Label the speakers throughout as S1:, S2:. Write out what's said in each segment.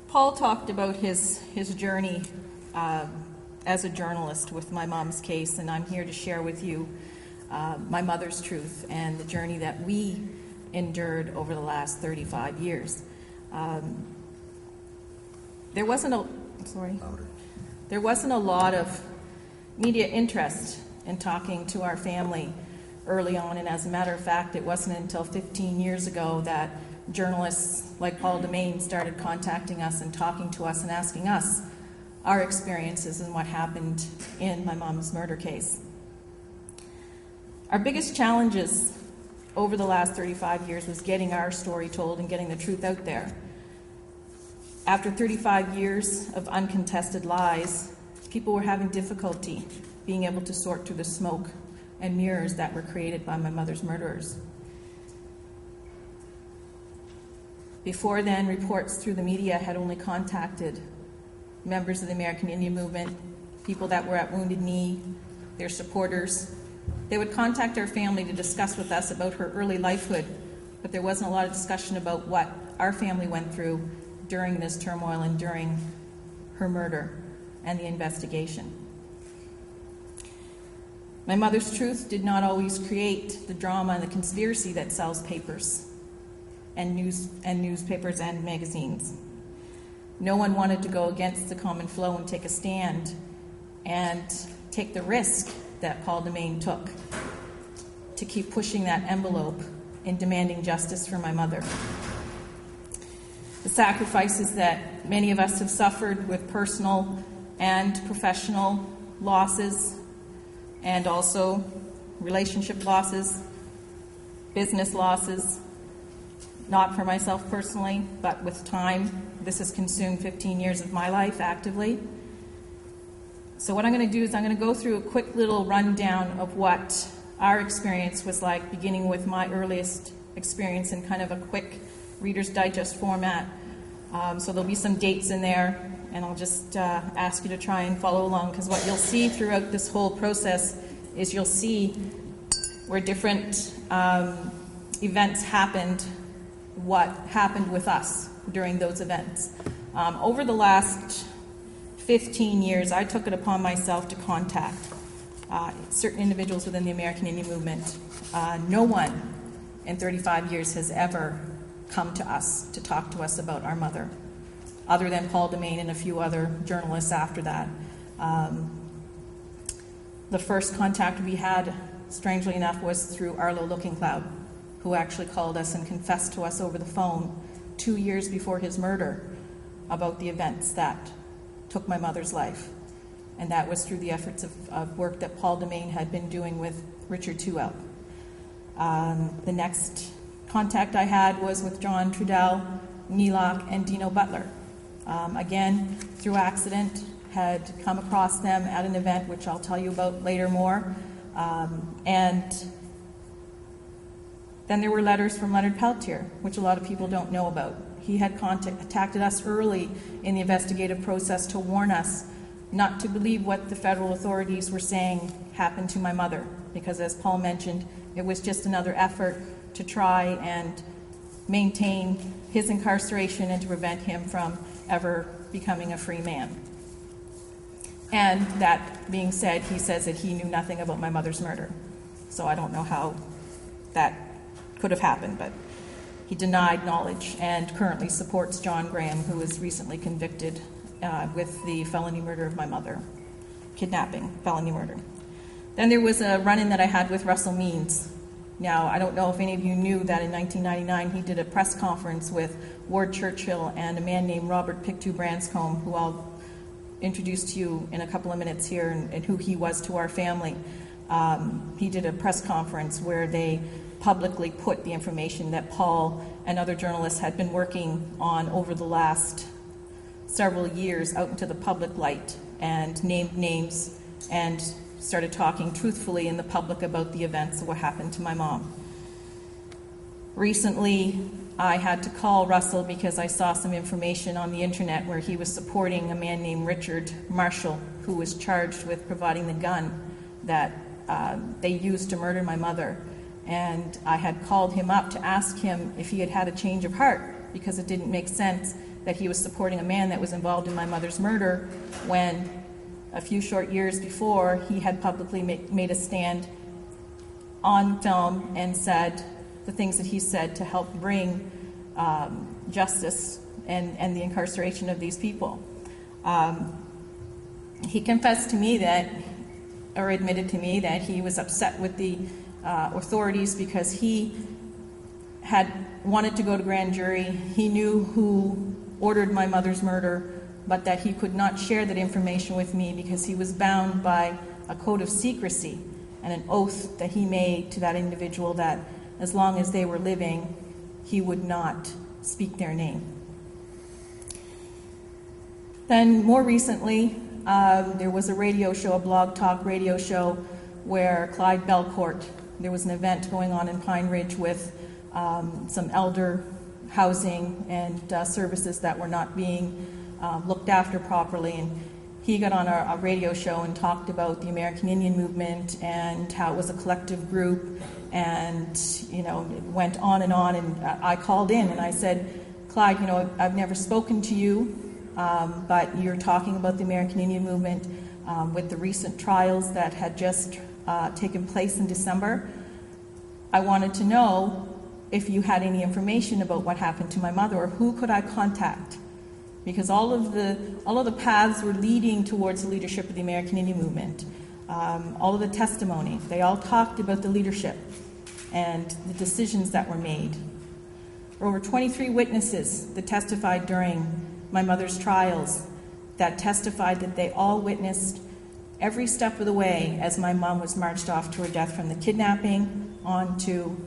S1: Paul talked about his journey as a journalist with my mom's case, and I'm here to share with you my mother's truth and the journey that we endured over the last 35 years. There wasn't a lot of media interest in talking to our family early on, and as a matter of fact, it wasn't until 15 years ago that journalists like Paul DeMaine started contacting us and talking to us and asking us our experiences and what happened in my mom's murder case. Our biggest challenges over the last 35 years was getting our story told and getting the truth out there. After 35 years of uncontested lies, people were having difficulty being able to sort through the smoke and mirrors that were created by my mother's murderers. Before then, reports through the media had only contacted members of the American Indian Movement, people that were at Wounded Knee, their supporters. They would contact our family to discuss with us about her early lifehood, but there wasn't a lot of discussion about what our family went through during this turmoil and during her murder and the investigation. My mother's truth did not always create the drama and the conspiracy that sells papers and newspapers and magazines. No one wanted to go against the common flow and take a stand and take the risk that Paul DeMaine took to keep pushing that envelope in demanding justice for my mother. The sacrifices that many of us have suffered with personal and professional losses, and also relationship losses, business losses, not for myself personally, but with time. This has consumed 15 years of my life actively. So what I'm going to do is I'm going to go through a quick little rundown of what our experience was like, beginning with my earliest experience in kind of a quick Reader's Digest format. So there'll be some dates in there, and I'll just ask you to try and follow along, because what you'll see throughout this whole process is you'll see where different events happened, what happened with us during those events. Over the last 15 years, I took it upon myself to contact certain individuals within the American Indian Movement. No one in 35 years has ever come to us to talk to us about our mother, other than Paul DeMaine and a few other journalists after that. The first contact we had, strangely enough, was through Arlo Looking Cloud, who actually called us and confessed to us over the phone 2 years before his murder about the events that took my mother's life. And that was through the efforts of work that Paul DeMaine had been doing with Richard Tuel. The next contact I had was with John Trudell, Neelock, and Dino Butler. Again, through accident, had come across them at an event, which I'll tell you about later more. And then there were letters from Leonard Peltier, which a lot of people don't know about. He had contacted us early in the investigative process to warn us not to believe what the federal authorities were saying happened to my mother, because as Paul mentioned, it was just another effort to try and maintain his incarceration and to prevent him from ever becoming a free man. And that being said, he says that he knew nothing about my mother's murder. So I don't know how that could have happened, but he denied knowledge and currently supports John Graham, who was recently convicted with the felony murder of my mother. Kidnapping, felony murder. Then there was a run-in that I had with Russell Means. Now, I don't know if any of you knew that in 1999 he did a press conference with Ward Churchill and a man named Robert Pictou Branscombe, who I'll introduce to you in a couple of minutes here, and who he was to our family. He did a press conference where they publicly put the information that Paul and other journalists had been working on over the last several years out into the public light, and named names and started talking truthfully in the public about the events of what happened to my mom. Recently, I had to call Russell because I saw some information on the internet where he was supporting a man named Richard Marshall, who was charged with providing the gun that they used to murder my mother. And I had called him up to ask him if he had had a change of heart because it didn't make sense that he was supporting a man that was involved in my mother's murder when a few short years before he had publicly made a stand on film and said the things that he said to help bring justice and the incarceration of these people. He confessed to me that, or admitted to me that he was upset with the authorities because he had wanted to go to grand jury. He knew who ordered my mother's murder, but that he could not share that information with me because he was bound by a code of secrecy and an oath that he made to that individual that as long as they were living, he would not speak their name. Then more recently, there was a radio show, a blog talk radio show, where Clyde Belcourt, there was an event going on in Pine Ridge with some elder housing and services that were not being looked after properly. And he got on a radio show and talked about the American Indian movement and how it was a collective group, and it went on. And I called in and I said, Clyde, I've never spoken to you, but you're talking about the American Indian movement with the recent trials that had just taken place in December. I wanted to know if you had any information about what happened to my mother, or who could I contact? Because all of the paths were leading towards the leadership of the American Indian movement. All of the testimony, they all talked about the leadership and the decisions that were made. There were over 23 witnesses that testified during my mother's trials that testified that they all witnessed every step of the way as my mom was marched off to her death, from the kidnapping on to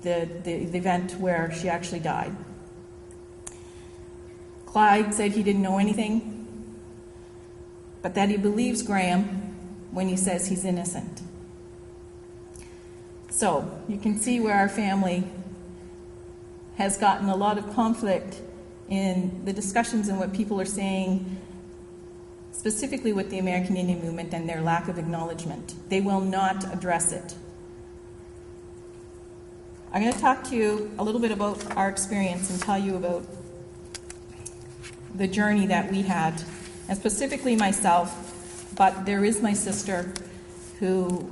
S1: the event where she actually died. Clyde said he didn't know anything, but that he believes Graham when he says he's innocent. So you can see where our family has gotten a lot of conflict in the discussions and what people are saying, specifically with the American Indian movement and their lack of acknowledgement. They will not address it. I'm going to talk to you a little bit about our experience and tell you about the journey that we had, and specifically myself, but there is my sister who,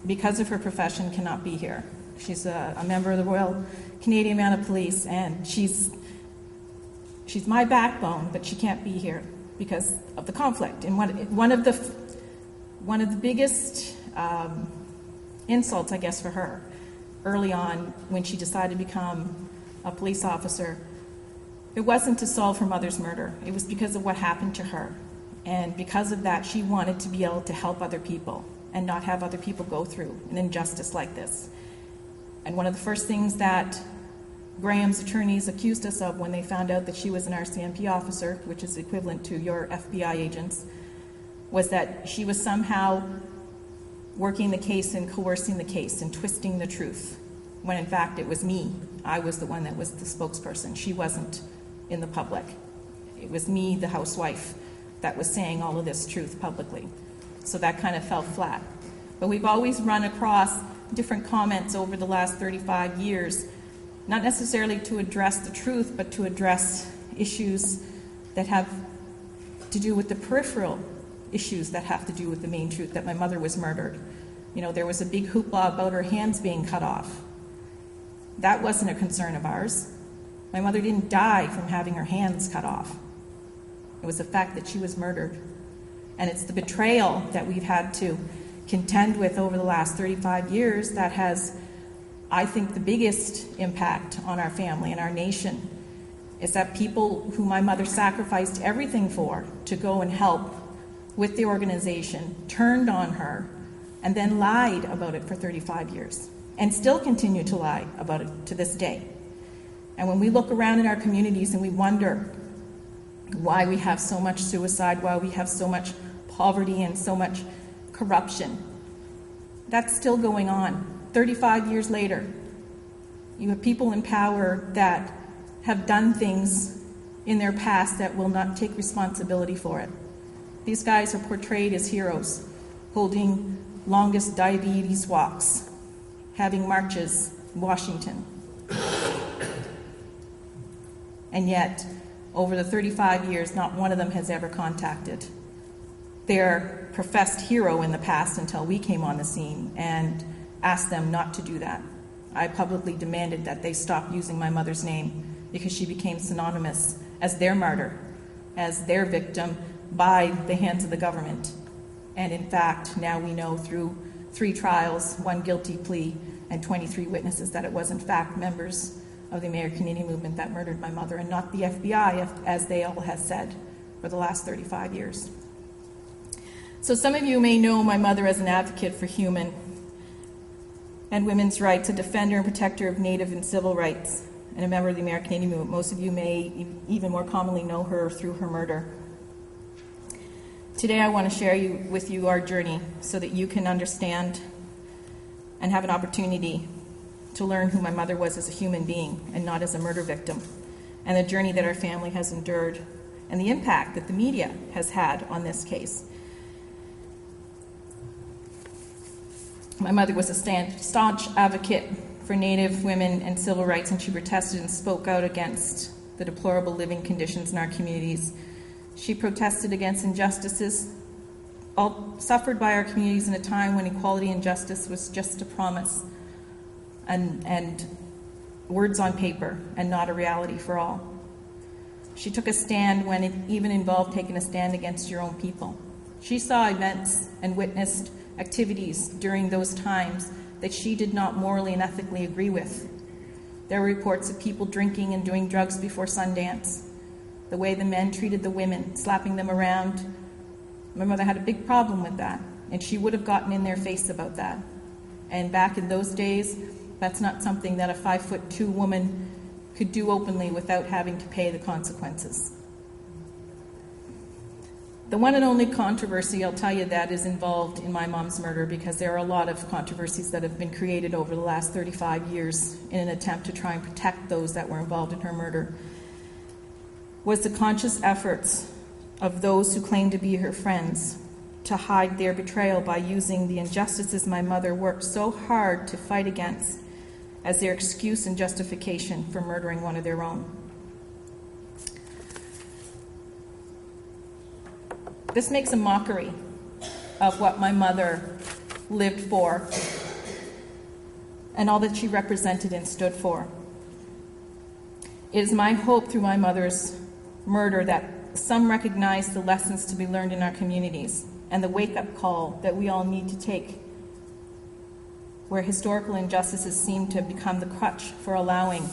S1: because of her profession, cannot be here. She's a member of the Royal Canadian Mounted Police, and she's my backbone, but she can't be here because of the conflict. And one of the biggest insults, I guess, for her early on when she decided to become a police officer, it wasn't to solve her mother's murder. It was because of what happened to her. And because of that, she wanted to be able to help other people and not have other people go through an injustice like this. And one of the first things that Graham's attorneys accused us of when they found out that she was an RCMP officer, which is equivalent to your FBI agents, was that she was somehow working the case and coercing the case and twisting the truth, when in fact it was me. I was the one that was the spokesperson. She wasn't in the public. It was me, the housewife, that was saying all of this truth publicly. So that kind of fell flat. But we've always run across different comments over the last 35 years, not necessarily to address the truth, but to address issues that have to do with the peripheral issues that have to do with the main truth, that my mother was murdered. There was a big hoopla about her hands being cut off. That wasn't a concern of ours. My mother didn't die from having her hands cut off. It was the fact that she was murdered. And it's the betrayal that we've had to contend with over the last 35 years that has, I think, the biggest impact on our family and our nation, is that people who my mother sacrificed everything for to go and help with the organization turned on her and then lied about it for 35 years and still continue to lie about it to this day. And when we look around in our communities and we wonder why we have so much suicide, why we have so much poverty and so much corruption, that's still going on. 35 years later, you have people in power that have done things in their past that will not take responsibility for it. These guys are portrayed as heroes, holding longest diabetes walks, having marches in Washington. And yet, over the 35 years, not one of them has ever contacted their professed hero in the past until we came on the scene and asked them not to do that. I publicly demanded that they stop using my mother's name because she became synonymous as their martyr, as their victim by the hands of the government. And in fact, now we know through 3 trials, 1 guilty plea, and 23 witnesses that it was in fact members of the American Indian movement that murdered my mother and not the FBI, as they all have said for the last 35 years. So some of you may know my mother as an advocate for human and women's rights, a defender and protector of Native and civil rights, and a member of the American Indian movement. Most of you may even more commonly know her through her murder. Today I want to share with you our journey so that you can understand and have an opportunity to learn who my mother was as a human being and not as a murder victim, and the journey that our family has endured and the impact that the media has had on this case. My mother was a staunch advocate for Native women and civil rights, and she protested and spoke out against the deplorable living conditions in our communities. She protested against injustices all suffered by our communities in a time when equality and justice was just a promise and words on paper and not a reality for all. She took a stand when it even involved taking a stand against your own people. She saw events and witnessed activities during those times that she did not morally and ethically agree with. There were reports of people drinking and doing drugs before Sundance, the way the men treated the women, slapping them around. My mother had a big problem with that, and she would have gotten in their face about that. And back in those days, that's not something that a 5'2" woman could do openly without having to pay the consequences. The one and only controversy, I'll tell you, that is involved in my mom's murder, because there are a lot of controversies that have been created over the last 35 years in an attempt to try and protect those that were involved in her murder, was the conscious efforts of those who claimed to be her friends to hide their betrayal by using the injustices my mother worked so hard to fight against as their excuse and justification for murdering one of their own. This makes a mockery of what my mother lived for and all that she represented and stood for. It is my hope through my mother's murder that some recognize the lessons to be learned in our communities and the wake-up call that we all need to take, where historical injustices seem to have become the crutch for allowing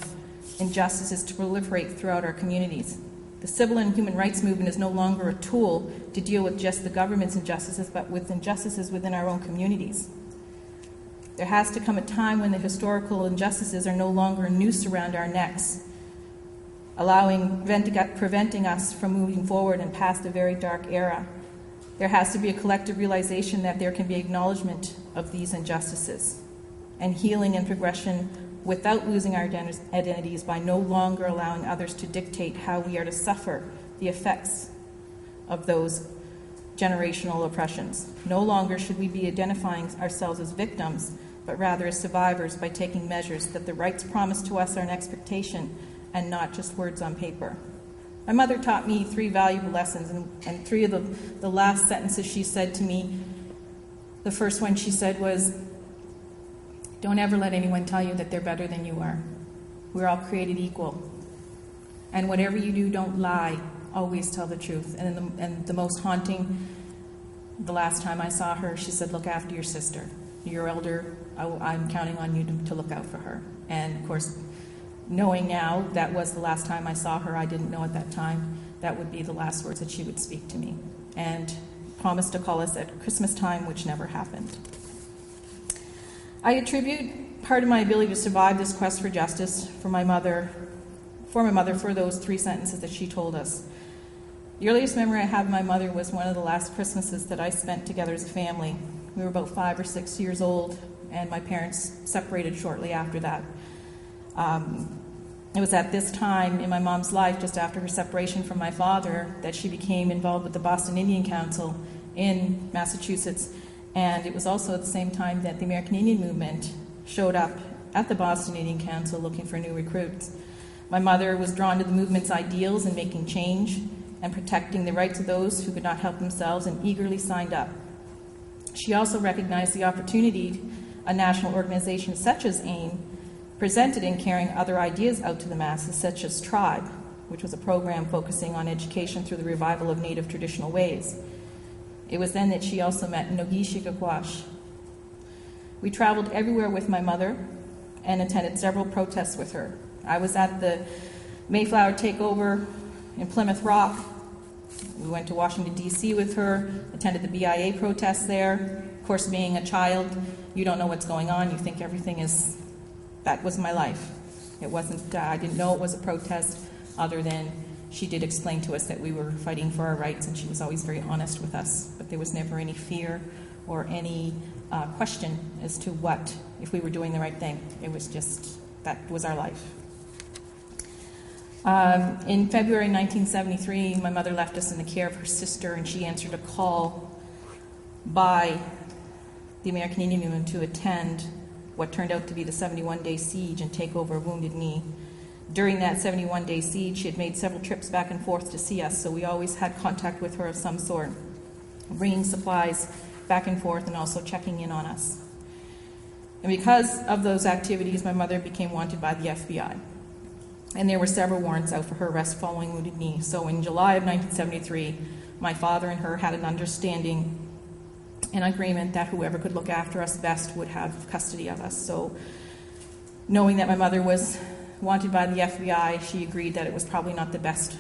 S1: injustices to proliferate throughout our communities. The civil and human rights movement is no longer a tool to deal with just the government's injustices, but with injustices within our own communities. There has to come a time when the historical injustices are no longer a noose around our necks, preventing us from moving forward and past a very dark era. There has to be a collective realization that there can be acknowledgement of these injustices and healing and progression without losing our identities, by no longer allowing others to dictate how we are to suffer the effects of those generational oppressions. No longer should we be identifying ourselves as victims, but rather as survivors by taking measures that the rights promised to us are an expectation and not just words on paper. My mother taught me 3 valuable lessons, and 3 of the last sentences she said to me, the first one she said was, "Don't ever let anyone tell you that they're better than you are. We're all created equal. And whatever you do, don't lie. Always tell the truth." And the most haunting, the last time I saw her, she said, "Look after your sister. You're elder. I'm counting on you to look out for her." And of course, knowing now that was the last time I saw her, I didn't know at that time that would be the last words that she would speak to me. And promised to call us at Christmas time, which never happened. I attribute part of my ability to survive this quest for justice for my mother for those 3 sentences that she told us. The earliest memory I have of my mother was one of the last Christmases that I spent together as a family. We were about 5 or 6 years old, and my parents separated shortly after that. It was at this time in my mom's life, just after her separation from my father, that she became involved with the Boston Indian Council in Massachusetts. And it was also at the same time that the American Indian movement showed up at the Boston Indian Council looking for new recruits. My mother was drawn to the movement's ideals in making change and protecting the rights of those who could not help themselves, and eagerly signed up. She also recognized the opportunity a national organization such as AIM presented in carrying other ideas out to the masses, such as Tribe, which was a program focusing on education through the revival of Native traditional ways. It was then that she also met Mae Aquash. We traveled everywhere with my mother and attended several protests with her. I was at the Mayflower takeover in Plymouth Rock. We went to Washington, D.C. with her, attended the BIA protests there. Of course, being a child, you don't know what's going on. You think everything is, that was my life. It wasn't, I didn't know it was a protest, other than she did explain to us that we were fighting for our rights, and she was always very honest with us. But there was never any fear or any question as to what, if we were doing the right thing. It was just, that was our life. In February 1973, my mother left us in the care of her sister, and she answered a call by the American Indian Movement to attend what turned out to be the 71-day siege and take over Wounded Knee. During that 71-day siege, she had made several trips back and forth to see us, so we always had contact with her of some sort, bringing supplies back and forth and also checking in on us. And because of those activities, my mother became wanted by the FBI. And there were several warrants out for her arrest following Wounded Knee. So in July of 1973, my father and her had an understanding, an agreement that whoever could look after us best would have custody of us. So knowing that my mother was wanted by the FBI, she agreed that it was probably not the best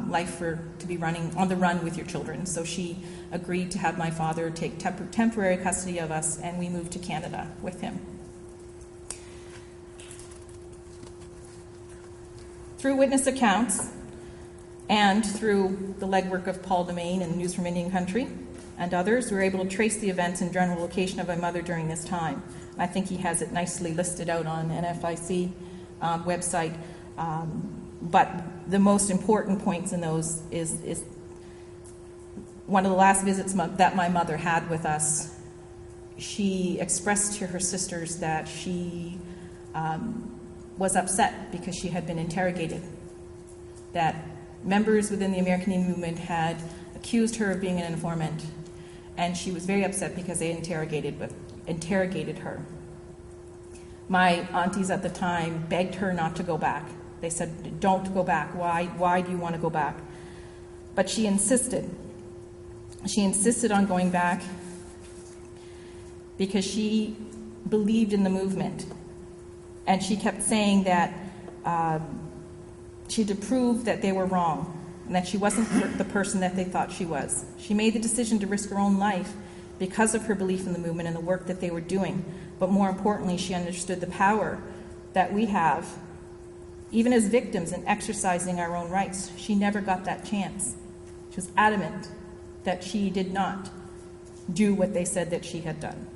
S1: life to be running on the run with your children. So she agreed to have my father take temporary custody of us, and we moved to Canada with him. Through witness accounts and through the legwork of Paul Demain and News from Indian Country and others, we were able to trace the events and general location of my mother during this time. I think he has it nicely listed out on NFIC website. But the most important points in those is one of the last visits that my mother had with us. She expressed to her sisters that she was upset because she had been interrogated, that members within the American Indian Movement had accused her of being an informant, and she was very upset because they interrogated her. My aunties at the time begged her not to go back. They said, don't go back. Why do you want to go back? But she insisted. She insisted on going back because she believed in the movement. And she kept saying that she had to prove that they were wrong and that she wasn't the person that they thought she was. She made the decision to risk her own life because of her belief in the movement and the work that they were doing. But more importantly, she understood the power that we have, even as victims, in exercising our own rights. She never got that chance. She was adamant that she did not do what they said that she had done.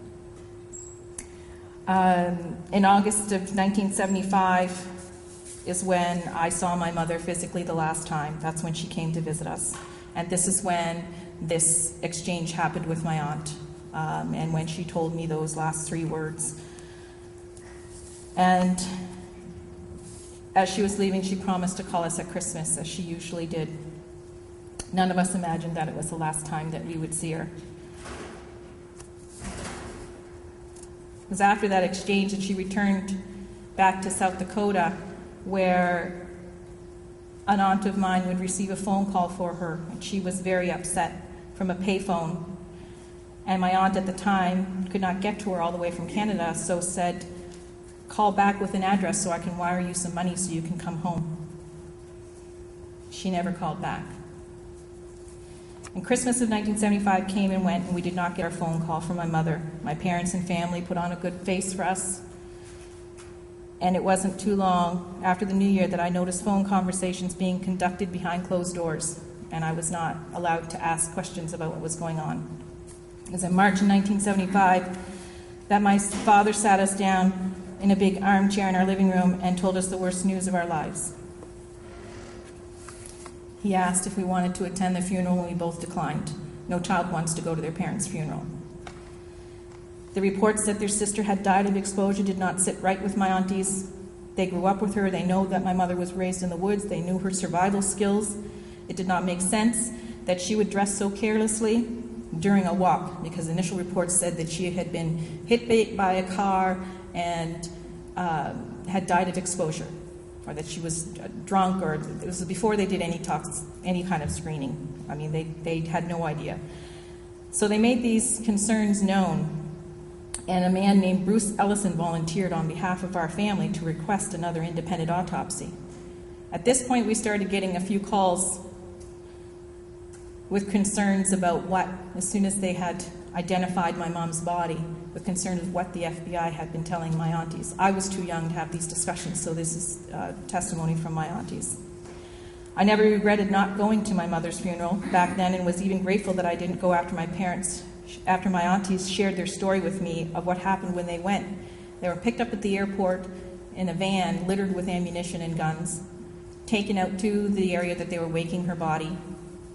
S1: In August of 1975 is when I saw my mother physically the last time. That's when she came to visit us. And this is when this exchange happened with my aunt, and when she told me those last 3 words. And as she was leaving, she promised to call us at Christmas, as she usually did. None of us imagined that it was the last time that we would see her. It was after that exchange that she returned back to South Dakota, where an aunt of mine would receive a phone call for her, and she was very upset, from a payphone. And my aunt at the time could not get to her all the way from Canada, so said, call back with an address so I can wire you some money so you can come home. She never called back. And Christmas of 1975 came and went, and we did not get our phone call from my mother. My parents and family put on a good face for us. And it wasn't too long after the New Year that I noticed phone conversations being conducted behind closed doors, and I was not allowed to ask questions about what was going on. It was in March of 1975 that my father sat us down in a big armchair in our living room and told us the worst news of our lives. He asked if we wanted to attend the funeral, and we both declined. No child wants to go to their parents' funeral. The reports that their sister had died of exposure did not sit right with my aunties, They grew up with her. They know that my mother was raised in the woods. They knew her survival skills. It did not make sense that she would dress so carelessly during a walk, because initial reports said that she had been hit by a car and had died of exposure, or that she was drunk, or it was before they did any kind of screening. I mean, they had no idea. So they made these concerns known, and a man named Bruce Ellison volunteered on behalf of our family to request another independent autopsy. At this point, we started getting a few calls with concerns about what, as soon as they had identified my mom's body, with concerns of what the FBI had been telling my aunties. I was too young to have these discussions, so this is testimony from my aunties. I never regretted not going to my mother's funeral back then, and was even grateful that I didn't go after my aunties shared their story with me of what happened when they went. They were picked up at the airport in a van littered with ammunition and guns, taken out to the area that they were waking her body.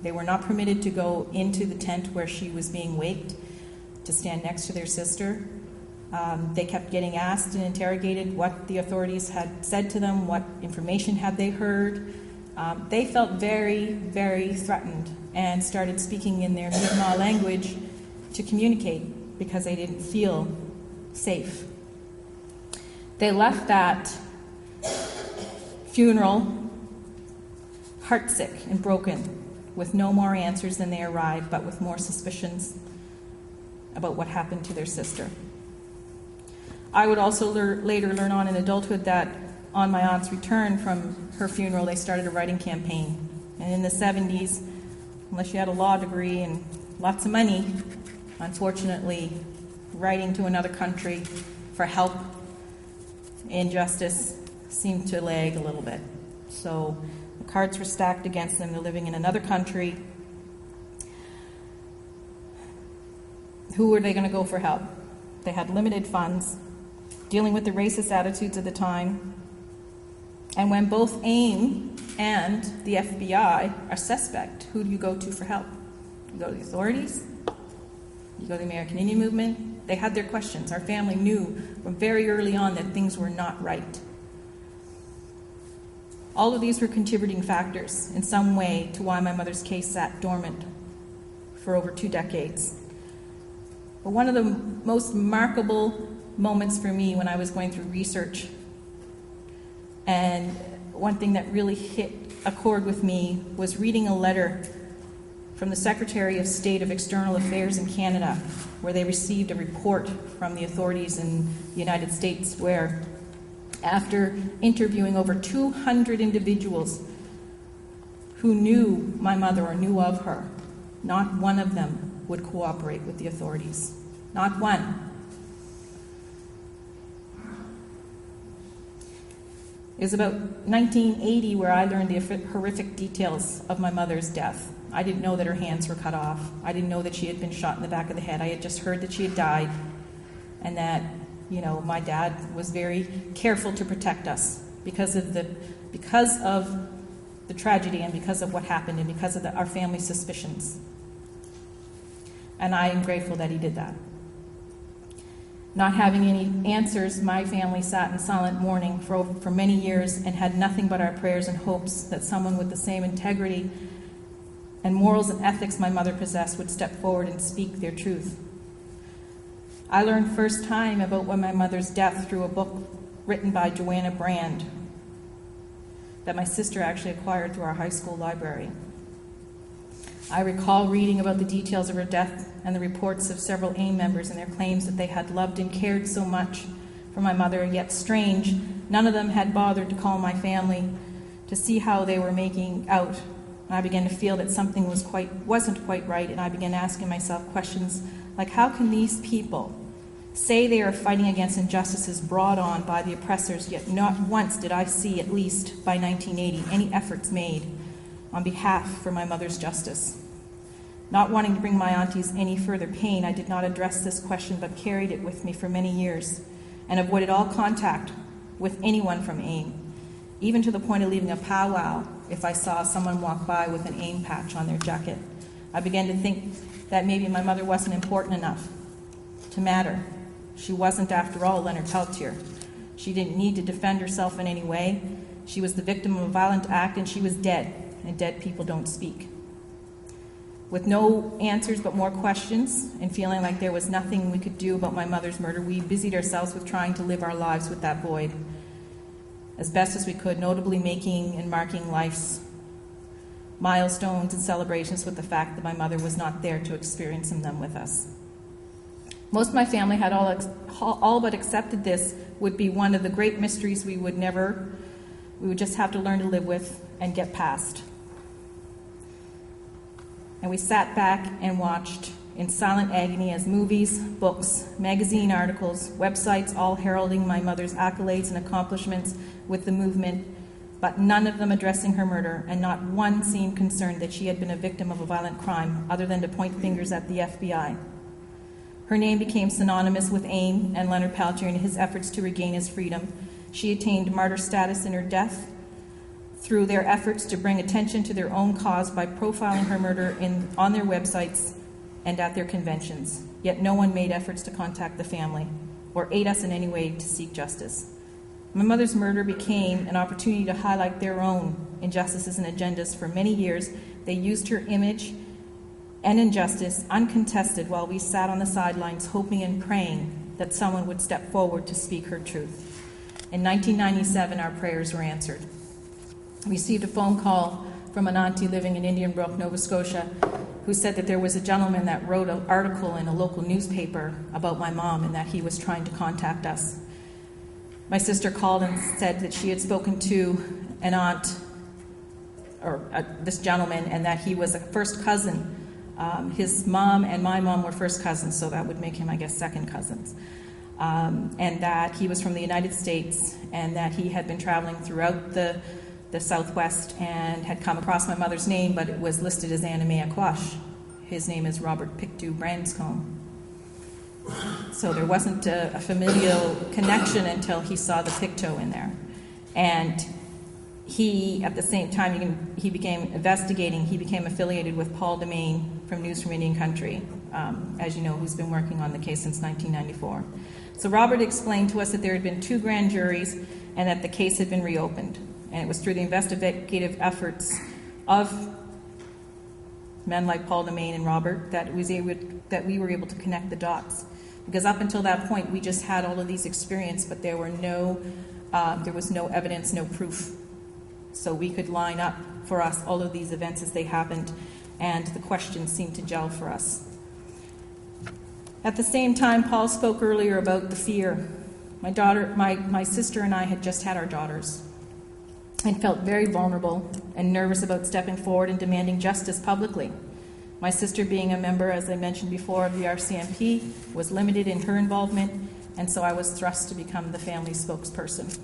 S1: They were not permitted to go into the tent where she was being waked to stand next to their sister. They kept getting asked and interrogated what the authorities had said to them, what information had they heard. They felt very, very threatened and started speaking in their Mi'kmaq language to communicate because they didn't feel safe. They left that funeral heartsick and broken, with no more answers than they arrived, but with more suspicions about what happened to their sister. I would also later learn on in adulthood that on my aunt's return from her funeral, they started a writing campaign. And in the 70s, unless you had a law degree and lots of money, unfortunately, writing to another country for help in justice seemed to lag a little bit. So the cards were stacked against them. They're living in another country. Who were they going to go for help? They had limited funds, dealing with the racist attitudes of the time. And when both AIM and the FBI are suspect, who do you go to for help? You go to the authorities? You go to the American Indian Movement? They had their questions. Our family knew from very early on that things were not right. All of these were contributing factors in some way to why my mother's case sat dormant for over 2 decades. But one of the most remarkable moments for me when I was going through research, and one thing that really hit a chord with me, was reading a letter from the Secretary of State of External Affairs in Canada, where they received a report from the authorities in the United States, where after interviewing over 200 individuals who knew my mother or knew of her, not one of them would cooperate with the authorities. Not one. It was about 1980 where I learned the horrific details of my mother's death. I didn't know that her hands were cut off. I didn't know that she had been shot in the back of the head. I had just heard that she had died, and that, my dad was very careful to protect us because of the tragedy, and because of what happened, and because of our family's suspicions. And I am grateful that he did that. Not having any answers, my family sat in silent mourning for many years and had nothing but our prayers and hopes that someone with the same integrity and morals and ethics my mother possessed would step forward and speak their truth. I learned first time about my mother's death through a book written by Joanna Brand that my sister actually acquired through our high school library. I recall reading about the details of her death and the reports of several AIM members and their claims that they had loved and cared so much for my mother, yet strange, none of them had bothered to call my family to see how they were making out. And I began to feel that something wasn't quite right, and I began asking myself questions like, how can these people say they are fighting against injustices brought on by the oppressors, yet not once did I see, at least by 1980, any efforts made on behalf for my mother's justice. Not wanting to bring my aunties any further pain, I did not address this question, but carried it with me for many years, and avoided all contact with anyone from AIM, even to the point of leaving a powwow if I saw someone walk by with an AIM patch on their jacket. I began to think that maybe my mother wasn't important enough to matter. She wasn't, after all, Leonard Peltier. She didn't need to defend herself in any way. She was the victim of a violent act, and she was dead, and dead people don't speak. With no answers but more questions, and feeling like there was nothing we could do about my mother's murder, we busied ourselves with trying to live our lives with that void as best as we could, notably making and marking life's milestones and celebrations with the fact that my mother was not there to experience them with us. Most of my family had all but accepted this would be one of the great mysteries we would just have to learn to live with and get past. And we sat back and watched in silent agony as movies, books, magazine articles, websites, all heralding my mother's accolades and accomplishments with the movement, but none of them addressing her murder, and not one seemed concerned that she had been a victim of a violent crime, other than to point fingers at the FBI. Her name became synonymous with AIM and Leonard Peltier in his efforts to regain his freedom. She attained martyr status in her death through their efforts to bring attention to their own cause by profiling her murder on their websites and at their conventions. Yet no one made efforts to contact the family or aid us in any way to seek justice. My mother's murder became an opportunity to highlight their own injustices and agendas. For many years, they used her image and injustice uncontested while we sat on the sidelines hoping and praying that someone would step forward to speak her truth. In 1997, our prayers were answered. We received a phone call from an auntie living in Indian Brook, Nova Scotia, who said that there was a gentleman that wrote an article in a local newspaper about my mom and that he was trying to contact us. My sister called and said that she had spoken to an aunt, or this gentleman, and that he was a first cousin. His mom and my mom were first cousins, so that would make him, I guess, second cousins. And that he was from the United States, and that he had been traveling throughout the Southwest and had come across my mother's name, but it was listed as Mae Aquash. His name is Robert Pictou Branscombe. So there wasn't a familial connection until he saw the Pictou in there. And he, at the same time, he began investigating. He became affiliated with Paul Demain from News from Indian Country, as you know, who's been working on the case since 1994. So Robert explained to us that there had been 2 grand juries and that the case had been reopened. And it was through the investigative efforts of men like Paul Demain and Robert that we were able to connect the dots. Because up until that point, we just had all of these experiences, but there was no evidence, no proof. So we could line up for us all of these events as they happened, and the questions seemed to gel for us. At the same time, Paul spoke earlier about the fear. My sister and I had just had our daughters, and felt very vulnerable and nervous about stepping forward and demanding justice publicly. My sister, being a member, as I mentioned before, of the RCMP, was limited in her involvement, and so I was thrust to become the family spokesperson.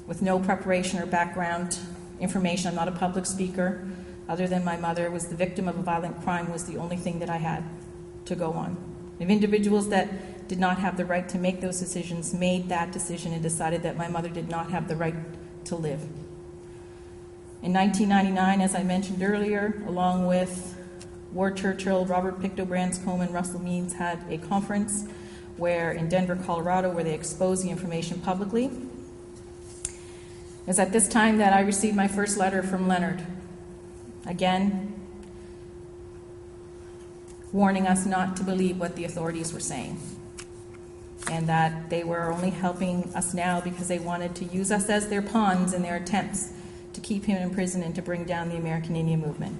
S1: With no preparation or background information, I'm not a public speaker. Other than my mother was the victim of a violent crime was the only thing that I had to go on. If individuals that did not have the right to make those decisions made that decision and decided that my mother did not have the right to live. In 1999, as I mentioned earlier, along with Ward Churchill, Robert Pictou Branscombe, and Russell Means had a conference in Denver, Colorado, where they exposed the information publicly. It was at this time that I received my first letter from Leonard, again, warning us not to believe what the authorities were saying, and that they were only helping us now because they wanted to use us as their pawns in their attempts to keep him in prison and to bring down the American Indian movement.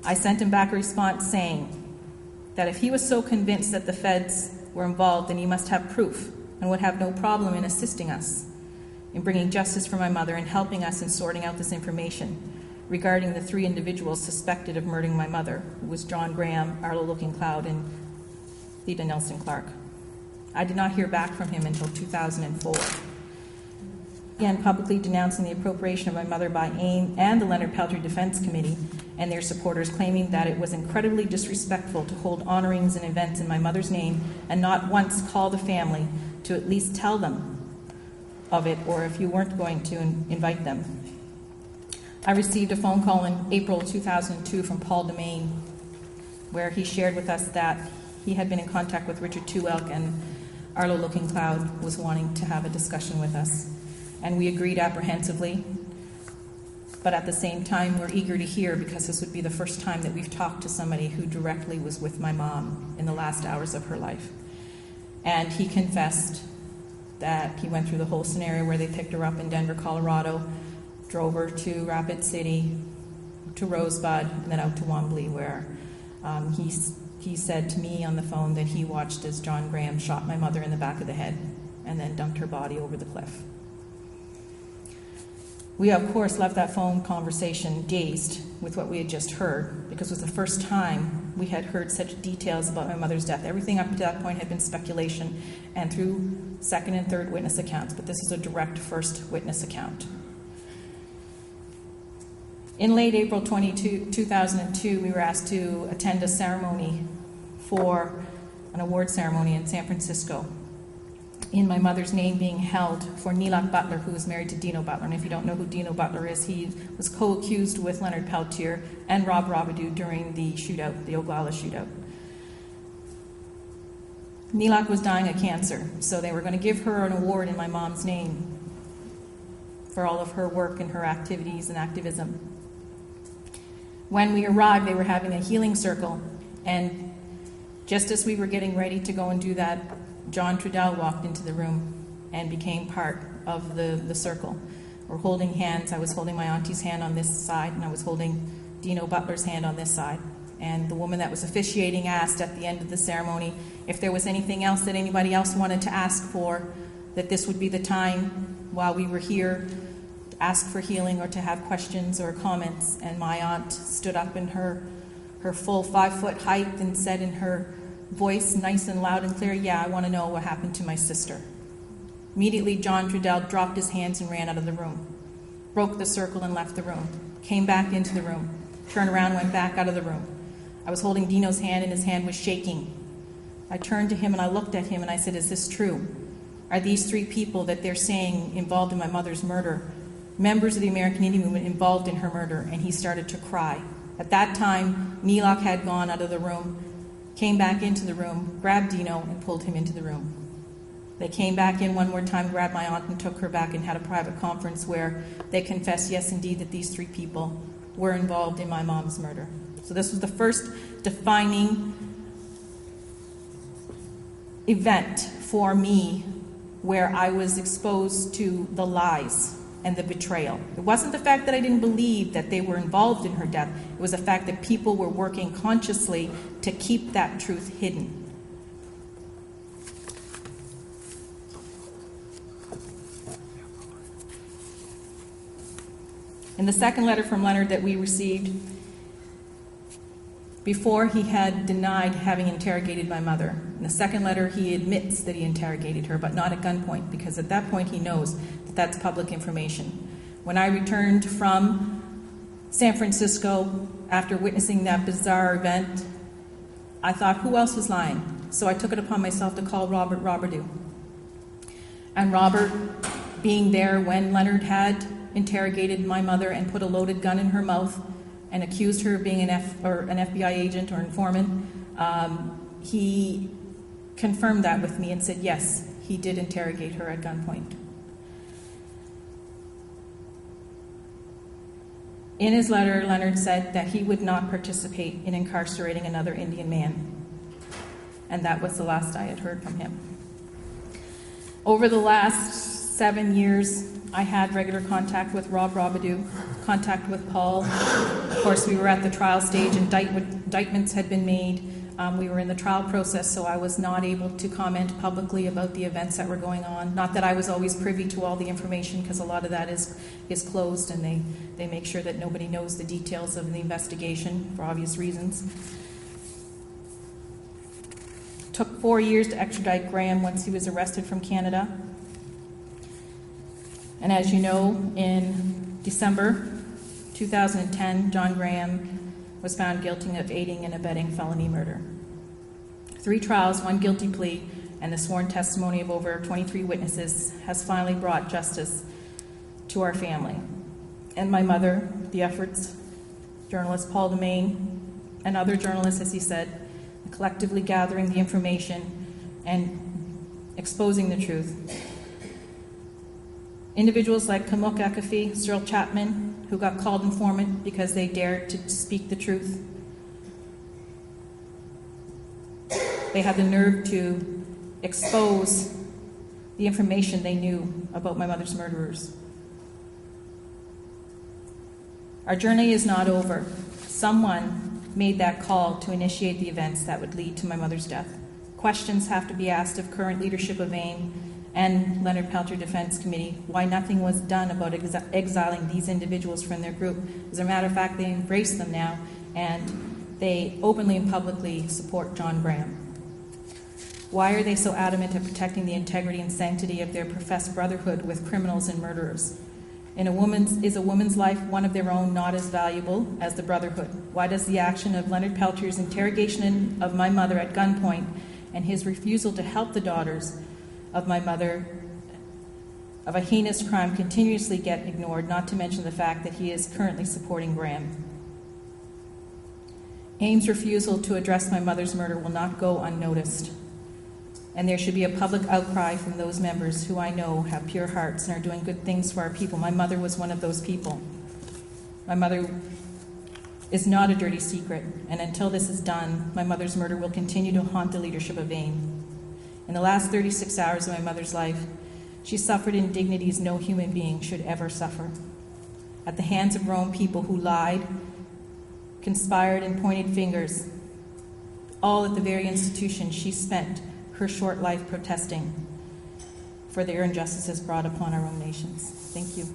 S1: I sent him back a response saying that if he was so convinced that the feds were involved, then he must have proof and would have no problem in assisting us in bringing justice for my mother and helping us in sorting out this information regarding the 3 individuals suspected of murdering my mother, who was John Graham, Arlo Looking Cloud, and Theda Nelson Clark. I did not hear back from him until 2004. Again, publicly denouncing the appropriation of my mother by AIM and the Leonard Peltier Defense Committee and their supporters, claiming that it was incredibly disrespectful to hold honorings and events in my mother's name and not once call the family to at least tell them of it, or if you weren't going to, invite them. I received a phone call in April 2002 from Paul Demain, where he shared with us that he had been in contact with Richard Tuelk and Arlo Looking Cloud was wanting to have a discussion with us. And we agreed apprehensively, but at the same time, we're eager to hear, because this would be the first time that we've talked to somebody who directly was with my mom in the last hours of her life. And he confessed that he went through the whole scenario where they picked her up in Denver, Colorado, drove her to Rapid City, to Rosebud, and then out to Wambly, where he said to me on the phone that he watched as John Graham shot my mother in the back of the head and then dumped her body over the cliff. We, of course, left that phone conversation dazed with what we had just heard, because it was the first time we had heard such details about my mother's death. Everything up to that point had been speculation and through second and third witness accounts, but this is a direct first witness account. In late April 2002, we were asked to attend a ceremony for an award ceremony in San Francisco, in my mother's name being held for Neelak Butler, who was married to Dino Butler. And if you don't know who Dino Butler is, he was co-accused with Leonard Peltier and Rob Robidoux during the shootout, the Oglala shootout. Neelak was dying of cancer, so they were going to give her an award in my mom's name for all of her work and her activities and activism. When we arrived, they were having a healing circle, and just as we were getting ready to go and do that, John Trudell walked into the room and became part of the circle. We're holding hands. I was holding my auntie's hand on this side, and I was holding Dino Butler's hand on this side. And the woman that was officiating asked at the end of the ceremony if there was anything else that anybody else wanted to ask for, that this would be the time while we were here to ask for healing or to have questions or comments. And my aunt stood up in her full 5-foot height and said in her voice, nice and loud and clear, "Yeah, I want to know what happened to my sister." Immediately, John Trudell dropped his hands and ran out of the room, broke the circle and left the room, came back into the room, turned around, went back out of the room. I was holding Dino's hand, and his hand was shaking. I turned to him and I looked at him and I said, "Is this true? Are these 3 people that they're saying involved in my mother's murder members of the American Indian Movement involved in her murder?" And he started to cry. At that time, Neelak had gone out of the room, came back into the room, grabbed Dino, and pulled him into the room. They came back in one more time, grabbed my aunt, and took her back and had a private conference where they confessed, yes, indeed, that these 3 people were involved in my mom's murder. So this was the first defining event for me where I was exposed to the lies and the betrayal. It wasn't the fact that I didn't believe that they were involved in her death. It was the fact that people were working consciously to keep that truth hidden. In the second letter from Leonard that we received, before he had denied having interrogated my mother. In the second letter, he admits that he interrogated her, but not at gunpoint, because at that point he knows that that's public information. When I returned from San Francisco after witnessing that bizarre event, I thought, who else was lying? So I took it upon myself to call Robert Robidoux. And Robert, being there when Leonard had interrogated my mother and put a loaded gun in her mouth and accused her of being an FBI agent or informant, he confirmed that with me and said, yes, he did interrogate her at gunpoint. In his letter, Leonard said that he would not participate in incarcerating another Indian man. And that was the last I had heard from him. Over the last 7 years, I had regular contact with Rob Robidoux, contact with Paul. Of course, we were at the trial stage, indictments had been made. We were in the trial process, so I was not able to comment publicly about the events that were going on. Not that I was always privy to all the information, because a lot of that is closed, and they make sure that nobody knows the details of the investigation for obvious reasons. It took 4 years to extradite Graham once he was arrested from Canada. And as you know, in December 2010, John Graham was found guilty of aiding and abetting felony murder. 3 trials, 1 guilty plea, and the sworn testimony of over 23 witnesses has finally brought justice to our family. And my mother, the efforts, journalist Paul Demain, and other journalists, as he said, collectively gathering the information and exposing the truth. Individuals like Mae Aquash, Cyril Chapman, who got called informant because they dared to speak the truth. They had the nerve to expose the information they knew about my mother's murderers. Our journey is not over. Someone made that call to initiate the events that would lead to my mother's death. Questions have to be asked of current leadership of AIM and Leonard Peltier Defense Committee why nothing was done about exiling these individuals from their group. As a matter of fact, they embrace them now, and they openly and publicly support John Graham. Why are they so adamant of protecting the integrity and sanctity of their professed brotherhood with criminals and murderers? Is a woman's life one of their own not as valuable as the brotherhood? Why does the action of Leonard Peltier's interrogation of my mother at gunpoint and his refusal to help the daughters of my mother of a heinous crime continuously get ignored, not to mention the fact that he is currently supporting Graham? AIM's refusal to address my mother's murder will not go unnoticed, and there should be a public outcry from those members who I know have pure hearts and are doing good things for our people. My mother was one of those people. My mother is not a dirty secret, and until this is done, my mother's murder will continue to haunt the leadership of AIM. In the last 36 hours of my mother's life, she suffered indignities no human being should ever suffer. At the hands of Rome people who lied, conspired, and pointed fingers, all at the very institution she spent her short life protesting for the injustices brought upon our own nations. Thank you.